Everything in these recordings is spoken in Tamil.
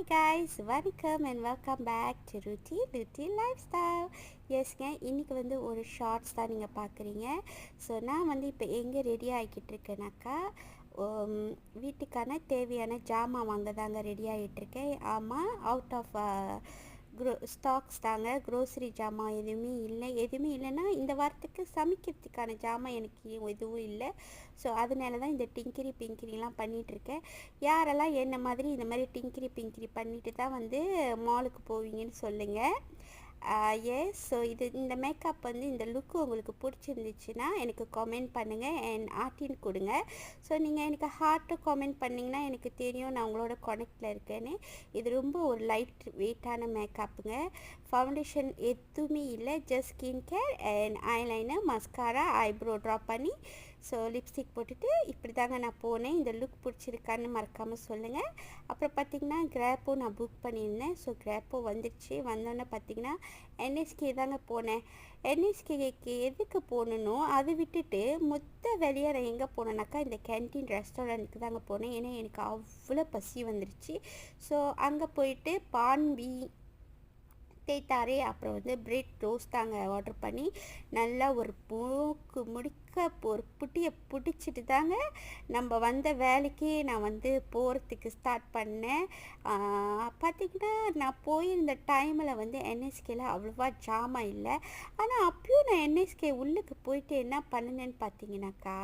ஹாய் காய்ஸ், வணக்கம் அண்ட் வெல்கம் பேக் டு ருட்டி லைஃப் ஸ்டைல். எஸ்ங்க, இன்றைக்கி வந்து ஒரு ஷார்ட்ஸ் தான் நீங்கள் பார்க்குறீங்க. ஸோ நான் வந்து இப்போ எங்கே ரெடி ஆகிக்கிட்டு இருக்கேனாக்கா, வீட்டுக்கான தேவையான ஜாமான் வாங்க தாங்க ரெடி ஆகிட்டுருக்கேன். ஆமாம், அவுட் ஆஃப் ஸ்டாக்ஸ் தாங்க. க்ரோசரி ஜாமான் எதுவுமே இல்லைன்னா இந்த வாரத்துக்கு சமைக்கிறதுக்கான ஜாமான் எனக்கு எதுவும் இல்லை. ஸோ அதனால தான் இந்த டிங்கிரி பிங்கிரிலாம் பண்ணிகிட்ருக்கேன். யாரெல்லாம் என்ன மாதிரி இந்த மாதிரி டிங்கிரி பிங்கிரி பண்ணிட்டு தான் வந்து மாலுக்கு போவீங்கன்னு சொல்லுங்கள். எஸ், ஸோ இந்த மேக்கப் வந்து இந்த லுக்கு உங்களுக்கு பிடிச்சிருந்துச்சுன்னா எனக்கு கமெண்ட் பண்ணுங்கள் அண்ட் ஆர்ட்டின் கொடுங்க. ஸோ நீங்கள் எனக்கு ஹார்ட்டு கமெண்ட் பண்ணிங்கன்னா எனக்கு தெரியும் நான் உங்களோட கனெக்டில் இருக்கேன்னு. இது ரொம்ப ஒரு லைட் வெயிட்டான மேக்கப்புங்க. ஃபவுண்டேஷன் எதுவுமே இல்லை, just skin care and eyeliner, mascara, eyebrow drop பண்ணி ஸோ லிப்ஸ்டிக் போட்டுட்டு இப்படி தாங்க நான் போனேன். இந்த லுக் பிடிச்சிருக்கான்னு மறக்காமல் சொல்லுங்கள். அப்புறம் பார்த்திங்கன்னா கிராப்போ நான் புக் பண்ணியிருந்தேன். ஸோ கிராப்போ வந்துடுச்சு. வந்தோன்னே பார்த்திங்கன்னா என்எஸ்கே தாங்க போனேன். என்எஸ்கேக்கு எதுக்கு போகணுன்னோ அதை விட்டுட்டு மொத்த வேலையாக நான் எங்கே போனேன்னாக்கா இந்த கேன்டீன் ரெஸ்டாரண்ட்டுக்கு தாங்க போனேன். ஏன்னா எனக்கு அவ்வளோ பசி வந்துருச்சு. ஸோ அங்கே போயிட்டு பான்பி தேத்தாரே அப்புறம் வந்து பிரெட் ரோஸ்ட் தாங்க ஆர்டர் பண்ணி நல்லா ஒரு முடிக்க ஒரு புட்டியை பிடிச்சிட்டு தாங்க நம்ம வந்த வேலைக்கே நான் வந்து போகிறதுக்கு ஸ்டார்ட் பண்ணேன். பார்த்திங்கன்னா நான் போயிருந்த டைமில் வந்து என்எஸ்கேல அவ்வளோவா ஜாமான் இல்லை. ஆனால் அப்பயும் நான் என்எஸ்கே உள்ளுக்கு போயிட்டு என்ன பண்ணினேன்னு பார்த்தீங்கன்னாக்கா,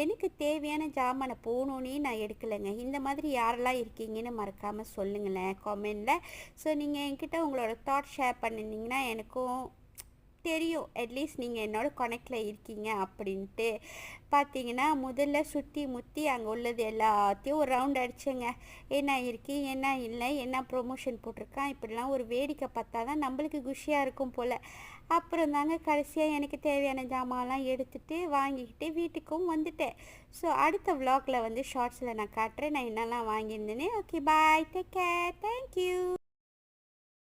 எனக்கு தேவையான ஜாமானை போகணுன்னே நான் எடுக்கலைங்க. இந்த மாதிரி யாரெல்லாம் இருக்கீங்கன்னு மறக்காமல் சொல்லுங்களேன் கமெண்டில். ஸோ நீங்கள் என்கிட்ட உங்களோட தாட் ஷேர் பண்ணியிருந்தீங்கன்னா எனக்கும் தெரியும், அட்லீஸ்ட் நீங்கள் என்னோட கனெக்டில் இருக்கீங்க அப்படின்ட்டு. பார்த்தீங்கன்னா முதல்ல சுற்றி முற்றி அங்கே உள்ளது எல்லாத்தையும் ஒரு ரவுண்ட் அடிச்சேங்க. என்ன இருக்குது, என்ன இல்லை, என்ன ப்ரொமோஷன் போட்டிருக்கான், இப்படிலாம் ஒரு வேடிக்கை பார்த்தா தான் நம்மளுக்கு குஷியாக இருக்கும் போல். அப்புறம் தாங்க கடைசியாக எனக்கு தேவையான ஜாமான்லாம் எடுத்துகிட்டு வாங்கிக்கிட்டு வீட்டுக்கும் வந்துட்டேன். ஸோ அடுத்த விலாகில் வந்து ஷார்ட்ஸில் நான் காட்டுறேன் நான் என்னெல்லாம் வாங்கியிருந்தேனே. ஓகே, பாய், டேக் கேர், தேங்க்யூ.